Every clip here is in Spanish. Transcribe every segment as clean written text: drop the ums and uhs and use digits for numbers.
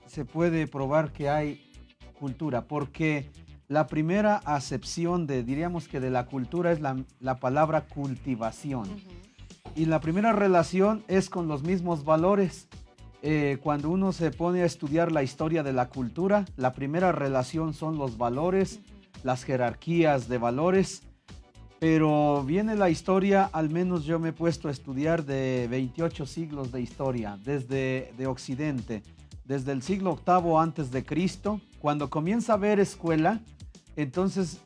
se puede probar que hay cultura, porque la primera acepción diríamos que de la cultura es la palabra cultivación. Ujú. Y la primera relación es con los mismos valores. Cuando uno se pone a estudiar la historia de la cultura, la primera relación son los valores, las jerarquías de valores. Pero viene la historia, al menos yo me he puesto a estudiar de 28 siglos de historia, desde de Occidente, desde el siglo octavo antes de Cristo, cuando comienza a haber escuela, entonces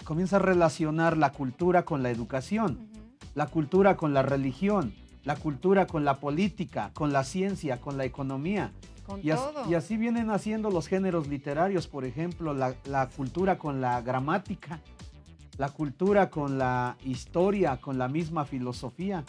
comienza a relacionar la cultura con la educación, la cultura con la religión, la cultura con la política, con la ciencia, con la economía. Con Y así, todo. y así vienen haciendo los géneros literarios, por ejemplo, la cultura con la gramática, la cultura con la historia, con la misma filosofía.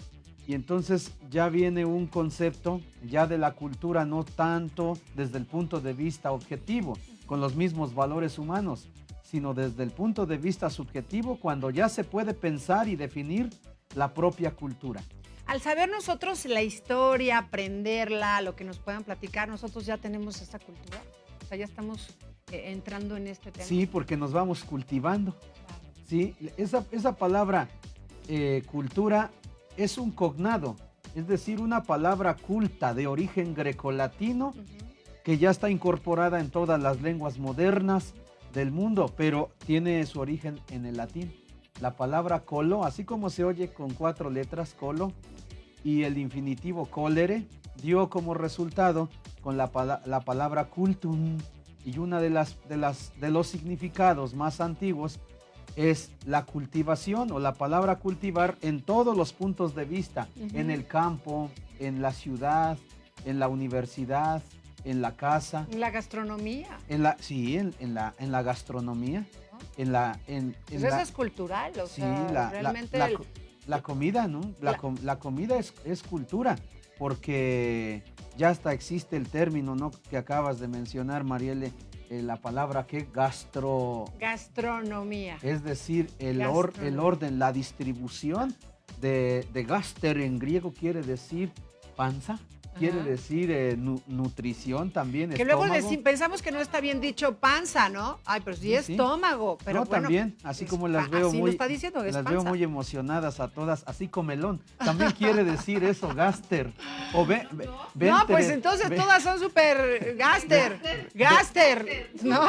Y entonces ya viene un concepto ya de la cultura no tanto desde el punto de vista objetivo, con los mismos valores humanos, sino desde el punto de vista subjetivo, cuando ya se puede pensar y definir la propia cultura. Al saber nosotros la historia, aprenderla, lo que nos puedan platicar, nosotros ya tenemos esta cultura. O sea, ya estamos entrando en este tema. Sí, porque nos vamos cultivando. Claro. Sí, esa palabra cultura es un cognado, es decir, una palabra culta de origen grecolatino que ya está incorporada en todas las lenguas modernas del mundo, pero tiene su origen en el latín. La palabra colo, así como se oye con 4 letras, colo, y el infinitivo colere, dio como resultado con la palabra cultum, y una de los significados más antiguos es la cultivación o la palabra cultivar en todos los puntos de vista, en el campo, en la ciudad, en la universidad, en la casa. La gastronomía. Sí, en la gastronomía. Pues eso es cultural, o sí, sea, realmente la comida, ¿no? La comida es cultura, porque ya hasta existe el término, ¿no?, que acabas de mencionar, Mariele, la palabra que gastronomía. es decir, el orden, la distribución de gaster en griego quiere decir panza, quiere decir nutrición también, que estómago. luego pensamos que no está bien dicho panza, ¿no? Ay, pero sí, Sí. estómago. Pero No, bueno, también, así como las veo así muy, lo está diciendo, es las panza. veo muy emocionadas a todas, así comelón. También quiere decir eso, gaster. O no, pues entonces todas son súper gaster. Gaster. No.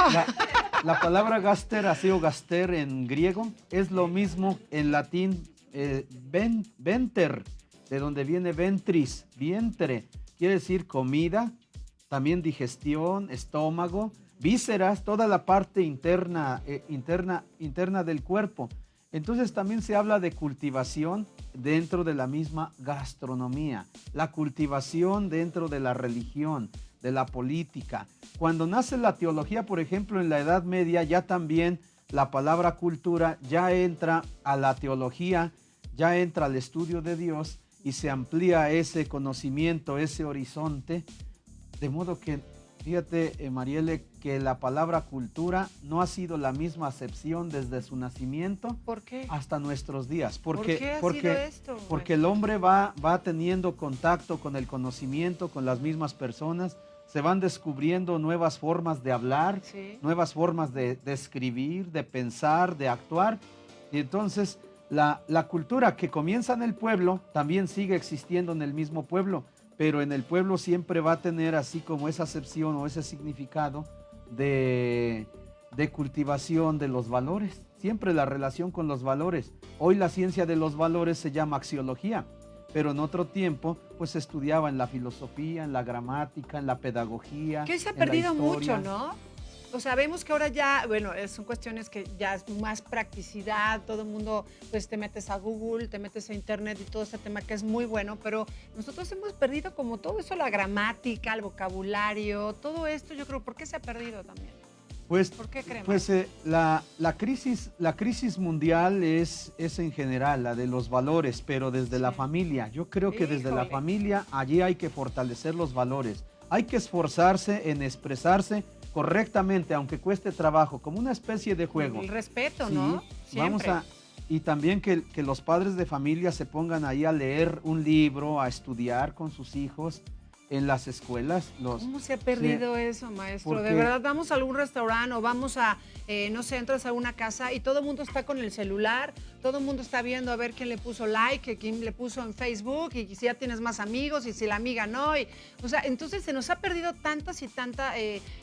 La palabra gaster, así o gaster en griego, es lo mismo en latín, venter, de donde viene ventris, vientre, quiere decir comida, también digestión, estómago, vísceras, toda la parte interna del cuerpo. Entonces también se habla de cultivación dentro de la misma gastronomía, la cultivación dentro de la religión, de la política. Cuando nace la teología, por ejemplo, en la Edad Media, ya también la palabra cultura ya entra a la teología, ya entra al estudio de Dios y se amplía ese conocimiento, ese horizonte, de modo que, fíjate, Mariele, que la palabra cultura no ha sido la misma acepción desde su nacimiento. ¿Por qué? Hasta nuestros días. ¿Por qué ha sido esto? Porque el hombre va teniendo contacto con el conocimiento, con las mismas personas, se van descubriendo nuevas formas de hablar, Sí. nuevas formas de escribir, de pensar, de actuar, y entonces la cultura que comienza en el pueblo también sigue existiendo en el mismo pueblo, pero en el pueblo siempre va a tener así como esa acepción o ese significado de cultivación de los valores, siempre la relación con los valores. Hoy la ciencia de los valores se llama axiología, pero en otro tiempo pues se estudiaba en la filosofía, en la gramática, en la pedagogía. Que hoy se ha en la perdido historia. mucho, ¿no? O sea, vemos que ahora ya, bueno, son cuestiones que ya es más practicidad, todo el mundo, pues te metes a Google, te metes a Internet y todo este tema que es muy bueno, pero nosotros hemos perdido como todo eso, la gramática, el vocabulario, todo esto, yo creo, ¿por qué se ha perdido también? Pues, ¿Por qué creemos? pues la crisis mundial es en general la de los valores, pero desde la familia. Yo creo que desde la Híjole. familia allí hay que fortalecer los valores. Hay que esforzarse en expresarse correctamente, aunque cueste trabajo, como una especie de juego. El respeto, Sí, ¿no? Siempre. y también que los padres de familia se pongan ahí a leer un libro, a estudiar con sus hijos, en las escuelas. ¿Cómo se ha perdido eso, maestro? porque- De verdad, vamos a algún restaurante o vamos a, no sé, entras a una casa y todo el mundo está con el celular, todo el mundo está viendo a ver quién le puso like, quién le puso en Facebook y si ya tienes más amigos y si la amiga no. O sea, entonces se nos ha perdido tantas y tantas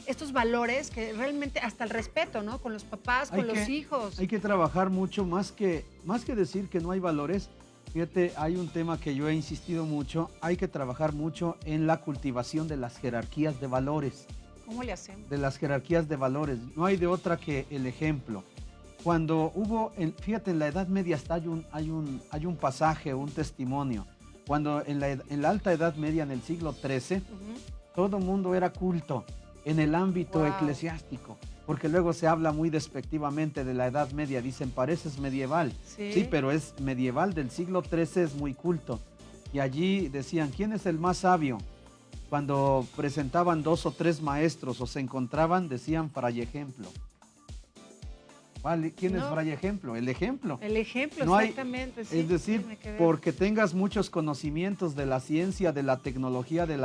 estos valores que realmente hasta el respeto, ¿no? Con los papás, con los hijos. Hay que trabajar mucho, más que decir que no hay valores. Fíjate, hay un tema que yo he insistido mucho, hay que trabajar mucho en la cultivación de las jerarquías de valores. ¿Cómo le hacemos? De las jerarquías de valores. No hay de otra que el ejemplo. Cuando hubo, fíjate, en la Edad Media hasta hay un pasaje, un testimonio. Cuando en la Alta Edad Media, en el siglo XIII, todo mundo era culto en el ámbito eclesiástico. Porque luego se habla muy despectivamente de la Edad Media, dicen, pareces medieval. Sí, pero es medieval del siglo XIII, es muy culto. Y allí decían, ¿quién es el más sabio? Cuando presentaban 2 o 3 maestros o se encontraban, decían Fray Ejemplo. ¿Vale? ¿Quién es Fray Ejemplo? El ejemplo. El ejemplo, no exactamente. Hay, es decir, porque tengas muchos conocimientos de la ciencia, de la tecnología, de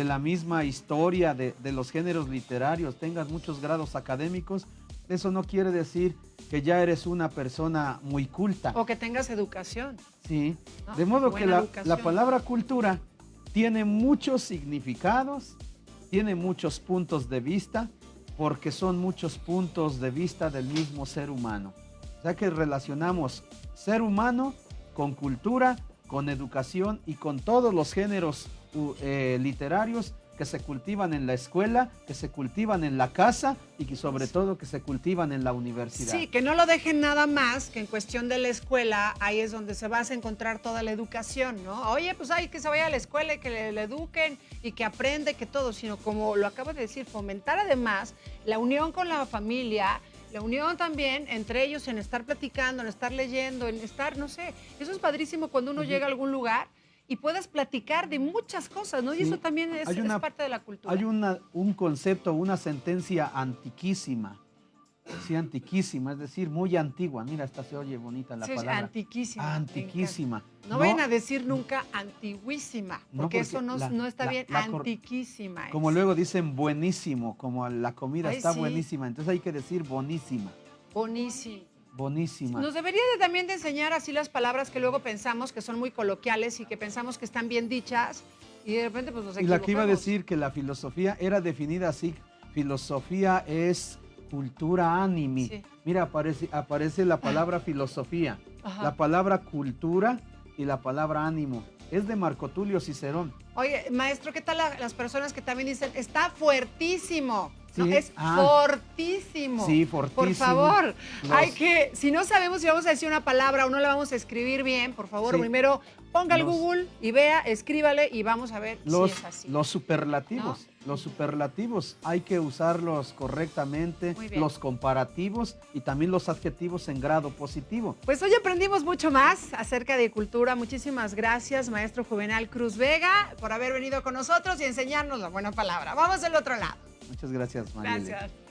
la misma historia, de los géneros literarios, tengas muchos grados académicos, eso no quiere decir que ya eres una persona muy culta. O que tengas educación. Sí, ¿no? De modo que la palabra cultura tiene muchos significados, tiene muchos puntos de vista, porque son muchos puntos de vista del mismo ser humano. O sea que relacionamos ser humano con cultura, con educación y con todos los géneros literarios que se cultivan en la escuela, que se cultivan en la casa y que sobre todo que se cultivan en la universidad. Sí, que no lo dejen nada más que en cuestión de la escuela, ahí es donde se va a encontrar toda la educación, ¿no? Oye, pues hay que se vaya a la escuela y que le eduquen y que aprende, que todo, sino como lo acabo de decir, fomentar además la unión con la familia, la unión también entre ellos en estar platicando, en estar leyendo, en estar, no sé, eso es padrísimo cuando uno llega a algún lugar y puedas platicar de muchas cosas, ¿no? Y eso también es parte de la cultura. Hay un concepto, una sentencia antiquísima, sí, antiquísima, es decir, muy antigua. Mira, esta se oye bonita la palabra. Antiquísima. Antiquísima. No vayan a decir nunca antiguísima, porque eso no está bien, antiquísima. Como luego dicen buenísimo, como la comida está buenísima, entonces hay que decir bonísima. Bonísima. Bonísima. Nos debería también de enseñar así las palabras que luego pensamos que son muy coloquiales y que pensamos que están bien dichas y de repente pues nos equivocamos. Y la que iba a decir que la filosofía era definida así, filosofía es cultura animi. Sí. Mira, aparece la palabra filosofía, la palabra cultura y la palabra ánimo. Es de Marco Tulio Cicerón. Oye, maestro, ¿qué tal las personas que también dicen, está fuertísimo? Sí. No, es fortísimo. Sí, fortísimo. Por favor, hay que, si no sabemos si vamos a decir una palabra o no la vamos a escribir bien, por favor, primero ponga el Google y vea, escríbale y vamos a ver si es así. Los superlativos, ¿no? Los superlativos hay que usarlos correctamente, los comparativos y también los adjetivos en grado positivo. Pues hoy aprendimos mucho más acerca de cultura. Muchísimas gracias, maestro Juvenal Cruz Vega, por haber venido con nosotros y enseñarnos la buena palabra. Vamos al otro lado. Muchas gracias, Mariela. Gracias.